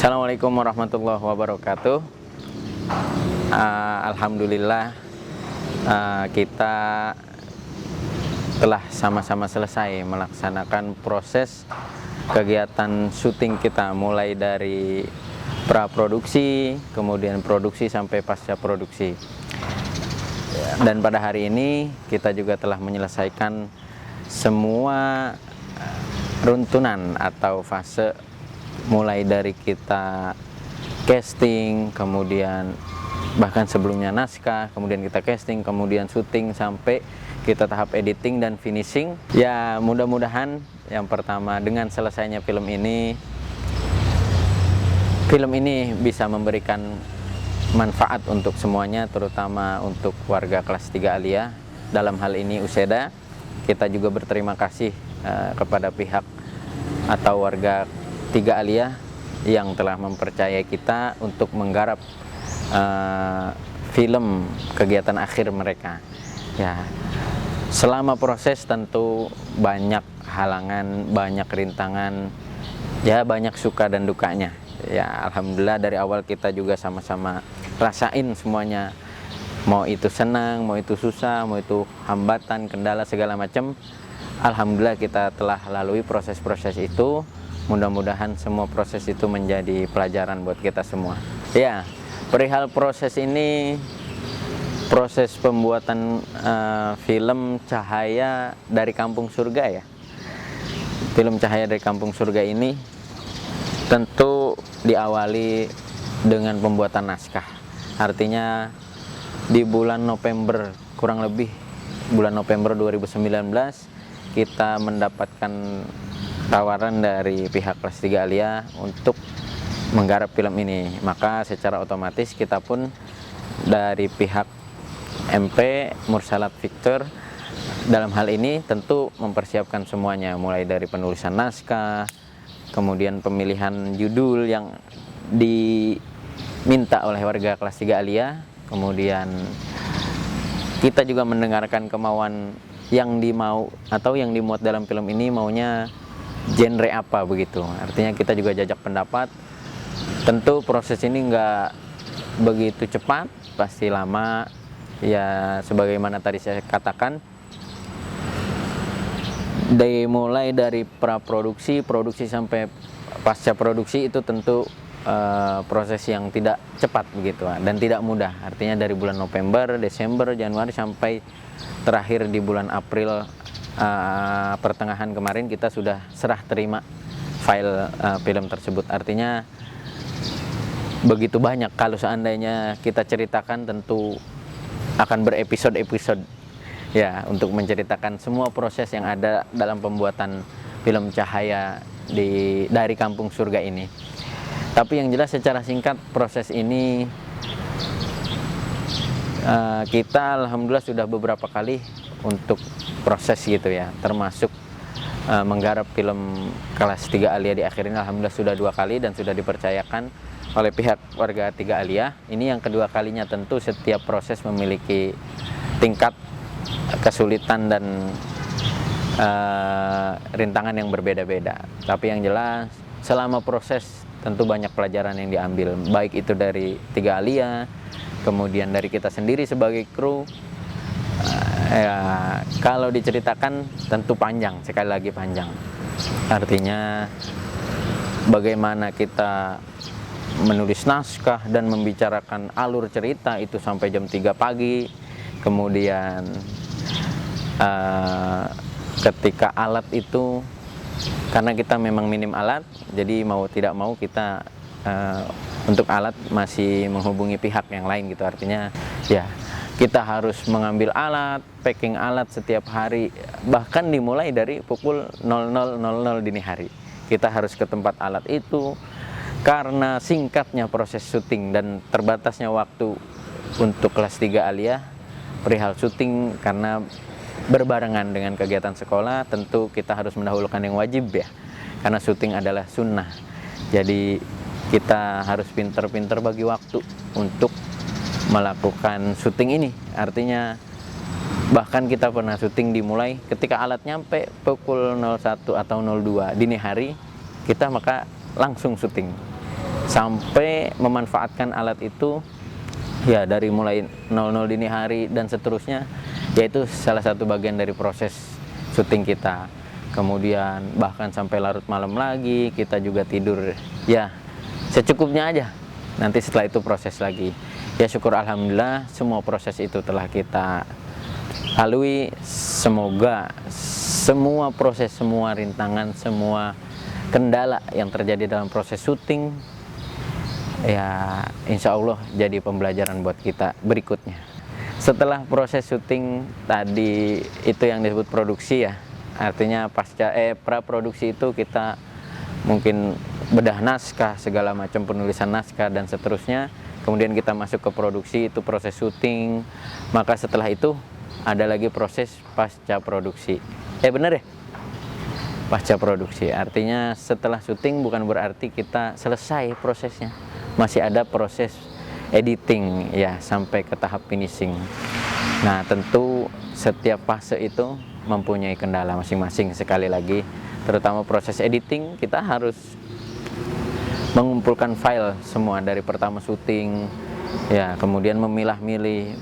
Assalamualaikum warahmatullahi wabarakatuh. Alhamdulillah, kita telah sama-sama selesai melaksanakan proses kegiatan syuting kita, mulai dari praproduksi, kemudian produksi sampai pasca produksi. Dan pada hari ini kita juga telah menyelesaikan semua runtunan atau fase, mulai dari kita casting, kemudian bahkan sebelumnya naskah, kemudian kita casting, kemudian syuting, sampai kita tahap editing dan finishing. Ya, mudah-mudahan yang pertama, dengan selesainya film ini bisa memberikan manfaat untuk semuanya, terutama untuk warga kelas 3 Aliyah, dalam hal ini USEDA. Kita juga berterima kasih kepada pihak atau warga 3 Aliyah yang telah mempercayai kita untuk menggarap film kegiatan akhir mereka. Ya, selama proses tentu banyak halangan, banyak rintangan, ya banyak suka dan dukanya. Ya, alhamdulillah dari awal kita juga sama-sama rasain semuanya. Mau itu senang, mau itu susah, mau itu hambatan, kendala segala macam. Alhamdulillah kita telah lalui proses-proses itu. Mudah-mudahan semua proses itu menjadi pelajaran buat kita semua. Ya, perihal proses ini, proses pembuatan film Cahaya dari Kampung Surga ya. Film Cahaya dari Kampung Surga ini tentu diawali dengan pembuatan naskah. Artinya di bulan November, kurang lebih bulan November 2019, kita mendapatkan tawaran dari pihak kelas 3 Aliyah untuk menggarap film ini. Maka secara otomatis kita pun dari pihak MP Mursalat Victor dalam hal ini tentu mempersiapkan semuanya, mulai dari penulisan naskah, kemudian pemilihan judul yang diminta oleh warga kelas 3 Aliyah, kemudian kita juga mendengarkan kemauan yang dimau atau yang dimuat dalam film ini, maunya genre apa begitu. Artinya kita juga jajak pendapat. Tentu proses ini nggak begitu cepat, pasti lama. Ya, sebagaimana tadi saya katakan, mulai dari praproduksi, produksi sampai pasca produksi itu tentu proses yang tidak cepat begitu dan tidak mudah. Artinya dari bulan November, Desember, Januari sampai terakhir di bulan April pertengahan kemarin kita sudah serah terima file film tersebut. Artinya begitu banyak, kalau seandainya kita ceritakan tentu akan berepisode-episode ya, untuk menceritakan semua proses yang ada dalam pembuatan film Cahaya dari Kampung Surga ini. Tapi yang jelas secara singkat, proses ini kita alhamdulillah sudah beberapa kali untuk proses gitu ya, termasuk menggarap film kelas 3 Aliyah di akhir ini alhamdulillah sudah 2 kali dan sudah dipercayakan oleh pihak warga 3 Aliyah. Ini yang kedua kalinya. Tentu setiap proses memiliki tingkat kesulitan dan rintangan yang berbeda-beda. Tapi yang jelas selama proses tentu banyak pelajaran yang diambil, baik itu dari 3 Aliyah, kemudian dari kita sendiri sebagai kru. Ya, kalau diceritakan tentu panjang, sekali lagi panjang. Artinya bagaimana kita menulis naskah dan membicarakan alur cerita itu sampai jam 3 pagi. Kemudian ketika alat itu, karena kita memang minim alat, jadi mau tidak mau kita untuk alat masih menghubungi pihak yang lain gitu. Artinya ya, kita harus mengambil alat, packing alat setiap hari, bahkan dimulai dari pukul 00.00 dini hari. Kita harus ke tempat alat itu, karena singkatnya proses syuting dan terbatasnya waktu untuk kelas 3 Aliyah perihal syuting, karena berbarengan dengan kegiatan sekolah, tentu kita harus mendahulukan yang wajib ya, karena syuting adalah sunnah. Jadi kita harus pinter-pinter bagi waktu untuk melakukan syuting ini. Artinya bahkan kita pernah syuting dimulai ketika alat nyampe pukul 01 atau 02 dini hari, kita maka langsung syuting sampai memanfaatkan alat itu ya dari mulai 00 dini hari dan seterusnya, yaitu salah satu bagian dari proses syuting kita. Kemudian bahkan sampai larut malam lagi kita juga tidur ya secukupnya aja, nanti setelah itu proses lagi. Ya syukur alhamdulillah semua proses itu telah kita lalui. Semoga semua proses, semua rintangan, semua kendala yang terjadi dalam proses syuting ya insya Allah jadi pembelajaran buat kita berikutnya. Setelah proses syuting tadi itu yang disebut produksi ya, artinya pasca praproduksi itu kita mungkin bedah naskah, segala macam penulisan naskah dan seterusnya. Kemudian kita masuk ke produksi, itu proses syuting. Maka setelah itu ada lagi proses pasca produksi. Bener ya? Pasca produksi artinya setelah syuting bukan berarti kita selesai prosesnya, masih ada proses editing ya sampai ke tahap finishing. Nah tentu setiap fase itu mempunyai kendala masing-masing. Sekali lagi, terutama proses editing, kita harus mengumpulkan file semua dari pertama syuting ya, kemudian memilah-milih,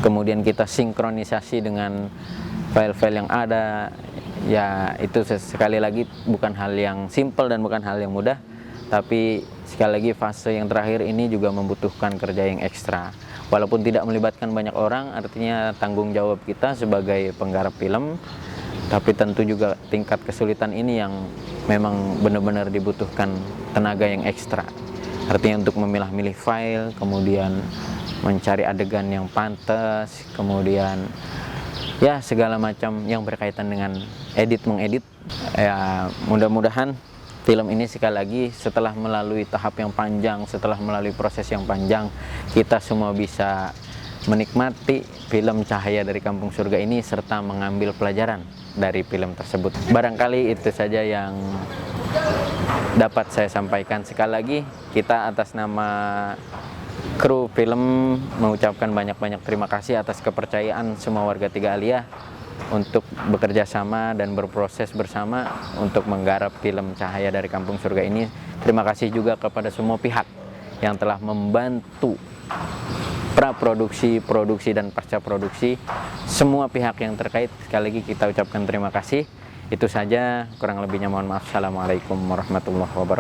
kemudian kita sinkronisasi dengan file-file yang ada. Ya itu sekali lagi bukan hal yang simpel dan bukan hal yang mudah, tapi sekali lagi fase yang terakhir ini juga membutuhkan kerja yang ekstra. Walaupun tidak melibatkan banyak orang, artinya tanggung jawab kita sebagai penggarap film, tapi tentu juga tingkat kesulitan ini yang memang benar-benar dibutuhkan tenaga yang ekstra. Artinya untuk memilah-milih file, kemudian mencari adegan yang pantas, kemudian ya segala macam yang berkaitan dengan mengedit. Ya mudah-mudahan film ini sekali lagi setelah melalui tahap yang panjang, setelah melalui proses yang panjang, kita semua bisa menikmati film Cahaya dari Kampung Surga ini serta mengambil pelajaran dari film tersebut. Barangkali itu saja yang dapat saya sampaikan. Sekali lagi kita atas nama kru film mengucapkan banyak-banyak terima kasih atas kepercayaan semua warga Tiga Aliyah untuk bekerja sama dan berproses bersama untuk menggarap film Cahaya dari Kampung Surga ini. Terima kasih juga kepada semua pihak yang telah membantu praproduksi, produksi dan pasca produksi. Semua pihak yang terkait sekali lagi kita ucapkan terima kasih. Itu saja, kurang lebihnya mohon maaf. Assalamualaikum warahmatullahi wabarakatuh.